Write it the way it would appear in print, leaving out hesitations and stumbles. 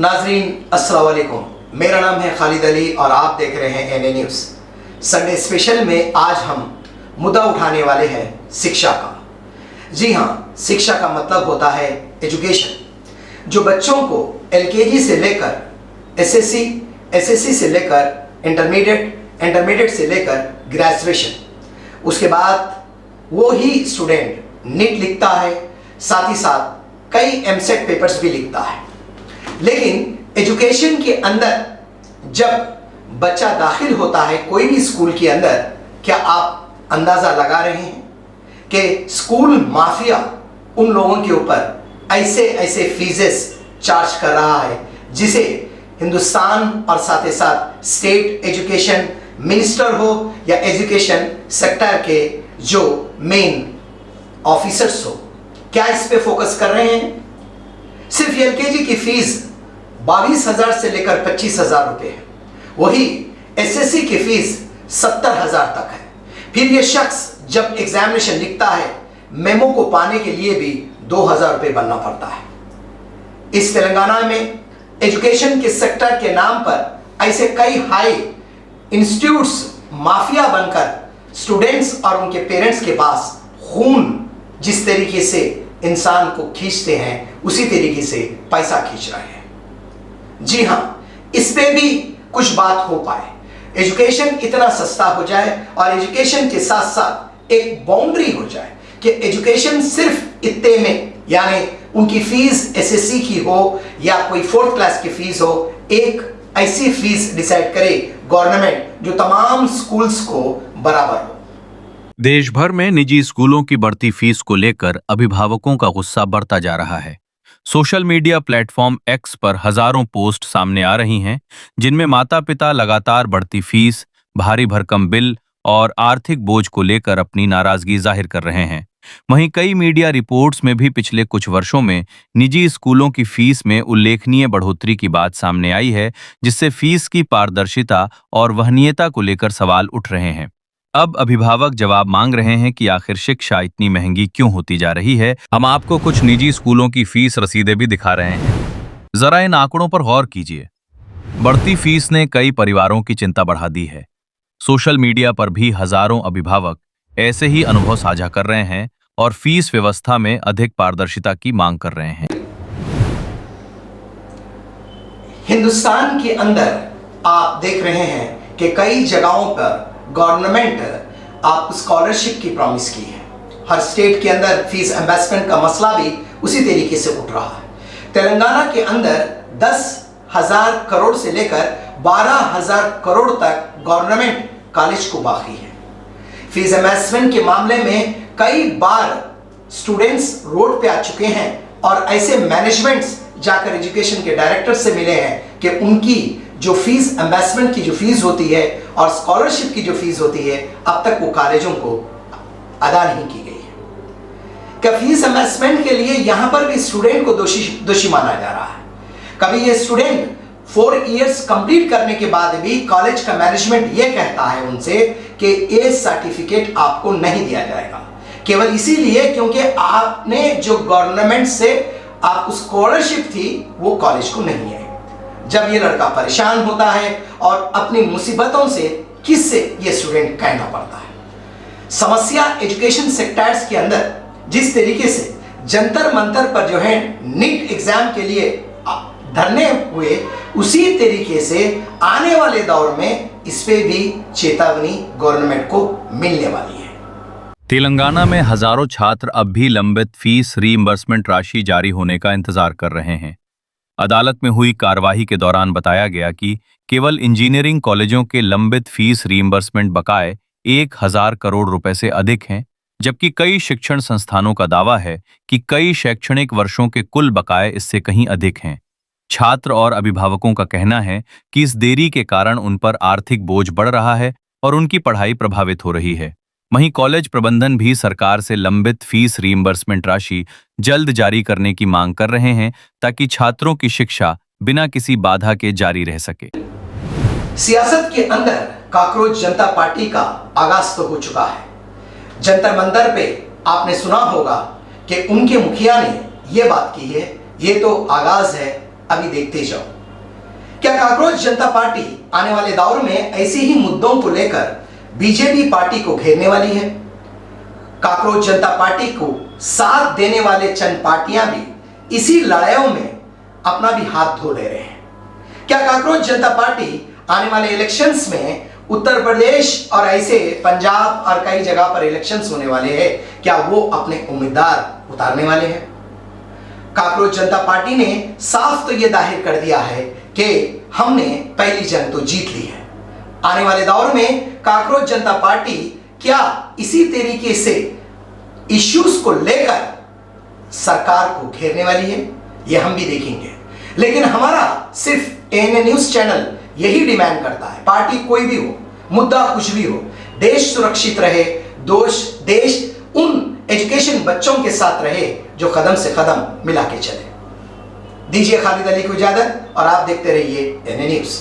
नाजरीन अस्सलाम वालेकुम, मेरा नाम है खालिद अली और आप देख रहे हैं एनए न्यूज़। संडे स्पेशल में आज हम मुद्दा उठाने वाले हैं शिक्षा का। जी हाँ, शिक्षा का मतलब होता है एजुकेशन, जो बच्चों को एलकेजी से लेकर एसएससी, एसएससी से लेकर इंटरमीडिएट, इंटरमीडिएट से लेकर ग्रेजुएशन, उसके बाद वो ही स्टूडेंट नीट लिखता है, साथ ही साथ कई एमसेट पेपर्स भी लिखता है। लेकिन एजुकेशन के अंदर जब बच्चा दाखिल होता है कोई भी स्कूल के अंदर, क्या आप अंदाज़ा लगा रहे हैं कि स्कूल माफिया उन लोगों के ऊपर ऐसे ऐसे फीसेस चार्ज कर रहा है जिसे हिंदुस्तान और साथ ही साथ स्टेट एजुकेशन मिनिस्टर हो या एजुकेशन सेक्टर के जो मेन ऑफिसर्स हो, क्या इस पे फोकस कर रहे हैं? सिर्फ एलकेजी की फीस 22,000 से लेकर 25,000 रुपये है, वही एसएससी की फीस 70,000 तक है। फिर ये शख्स जब एग्जामिनेशन लिखता है, मेमो को पाने के लिए भी 2,000 रुपये बनना पड़ता है। इस तेलंगाना में एजुकेशन के सेक्टर के नाम पर ऐसे कई हाई इंस्टीट्यूट्स माफिया बनकर स्टूडेंट्स और उनके पेरेंट्स के पास खून जिस तरीके से इंसान को खींचते हैं, उसी तरीके से पैसा खींच रहे हैं। जी हाँ, इस पे भी कुछ बात हो पाए, एजुकेशन इतना सस्ता हो जाए और एजुकेशन के साथ साथ एक बाउंड्री हो जाए कि एजुकेशन सिर्फ इतने में, यानी उनकी फीस एसएससी की हो या कोई 4th क्लास की फीस हो, एक ऐसी फीस डिसाइड करे गवर्नमेंट जो तमाम स्कूल्स को बराबर हो। देश भर में निजी स्कूलों की बढ़ती फीस को लेकर अभिभावकों का गुस्सा बढ़ता जा रहा है। सोशल मीडिया प्लेटफॉर्म एक्स पर हजारों पोस्ट सामने आ रही हैं, जिनमें माता पिता लगातार बढ़ती फीस, भारी भरकम बिल और आर्थिक बोझ को लेकर अपनी नाराजगी जाहिर कर रहे हैं। वहीं कई मीडिया रिपोर्ट्स में भी पिछले कुछ वर्षों में निजी स्कूलों की फीस में उल्लेखनीय बढ़ोतरी की बात सामने आई है, जिससे फीस की पारदर्शिता और वहनीयता को लेकर सवाल उठ रहे हैं। अब अभिभावक जवाब मांग रहे हैं कि आखिर शिक्षा इतनी महंगी क्यों होती जा रही है। हम आपको कुछ निजी स्कूलों की फीस रसीदें भी दिखा रहे हैं, जरा इन आंकड़ों पर गौर कीजिए। बढ़ती फीस ने कई परिवारों की चिंता बढ़ा दी है। सोशल मीडिया पर भी हजारों अभिभावक ऐसे ही अनुभव साझा कर रहे हैं और फीस व्यवस्था में अधिक पारदर्शिता की मांग कर रहे हैं। हिंदुस्तान के अंदर आप देख रहे हैं कि कई जगहों पर गवर्नमेंट आप स्कॉलरशिप की प्रॉमिस की है। हर स्टेट के अंदर फीस एम्बेसमेंट का मसला भी उसी तरीके से उठ रहा है। तेलंगाना के अंदर 10,000 करोड़ से लेकर 12,000 करोड़ तक गवर्नमेंट कॉलेज को बाकी है। फीस एम्बेसमेंट के मामले में कई बार स्टूडेंट्स रोड पे आ चुके हैं और ऐसे मैनेजमेंट्स जाकर एजुकेशन के डायरेक्टर से मिले हैं कि उनकी जो फीस एम्बेसमेंट की जो फीस होती है और स्कॉलरशिप की जो फीस होती है, अब तक वो कॉलेजों को अदा नहीं की गई है। क्या फीस एम्बेसमेंट के लिए यहां पर भी स्टूडेंट को दोषी माना जा रहा है? कभी ये स्टूडेंट 4 इयर्स कंप्लीट करने के बाद भी कॉलेज का मैनेजमेंट ये कहता है उनसे कि ये सर्टिफिकेट आपको नहीं दिया जाएगा, केवल इसीलिए क्योंकि आपने जो गवर्नमेंट से आपको स्कॉलरशिप थी वो कॉलेज को नहीं है। जब ये लड़का परेशान होता है और अपनी मुसीबतों से किससे ये स्टूडेंट कहना पड़ता है। समस्या एजुकेशन सेक्टर्स के अंदर जिस तरीके से जंतर मंतर पर जो है नीट एग्जाम के लिए धरने हुए, उसी तरीके से आने वाले दौर में इस पे भी चेतावनी गवर्नमेंट को मिलने वाली है। तेलंगाना में हजारों छात्र अब भी लंबित फीस रीइंबर्समेंट राशि जारी होने का इंतजार कर रहे हैं। अदालत में हुई कार्यवाही के दौरान बताया गया कि केवल इंजीनियरिंग कॉलेजों के लंबित फीस रीइंबर्समेंट बकाए 1,000 करोड़ रुपए से अधिक हैं, जबकि कई शिक्षण संस्थानों का दावा है कि कई शैक्षणिक वर्षों के कुल बकाए इससे कहीं अधिक हैं। छात्र और अभिभावकों का कहना है कि इस देरी के कारण उन पर आर्थिक बोझ बढ़ रहा है और उनकी पढ़ाई प्रभावित हो रही है। वहीं कॉलेज प्रबंधन भी सरकार से लंबित फीस रीइंबर्समेंट राशि जल्द जारी करने की मांग कर रहे हैं, ताकि छात्रों की शिक्षा बिना किसी बाधा के जारी रह सके। सियासत के अंदर काकरोच जनता पार्टी का आगाज तो हो चुका है। जंतर मंतर पे आपने सुना होगा कि उनके मुखिया ने यह बात की है, ये तो आगाज है, अभी देखते जाओ। क्या कांग्रेस जनता पार्टी आने वाले दौर में ऐसे ही मुद्दों को लेकर बीजेपी पार्टी को घेरने वाली है? कांग्रेस जनता पार्टी को साथ देने वाले चंद पार्टियां भी इसी लड़ाइयों में अपना भी हाथ धो ले रहे हैं। क्या कांग्रेस जनता पार्टी आने वाले इलेक्शंस में उत्तर प्रदेश और ऐसे पंजाब और कई जगह पर इलेक्शंस होने वाले हैं, क्या वो अपने उम्मीदवार उतारने वाले हैं? कांग्रेस जनता पार्टी ने साफ तो ये जाहिर कर दिया है कि हमने पहली जंग तो जीत ली है। आने वाले दौर में कांग्रेस जनता पार्टी क्या इसी तरीके से इश्यूज को लेकर सरकार को घेरने वाली है, ये हम भी देखेंगे। लेकिन हमारा सिर्फ एएनए न्यूज चैनल यही डिमांड करता है, पार्टी कोई भी हो, मुद्दा कुछ भी हो, देश सुरक्षित रहे, देश उन एजुकेशन बच्चों के साथ रहे जो कदम से कदम मिला के चले। दीजिए खालिद अली को इजाजत और आप देखते रहिए एएनए न्यूज।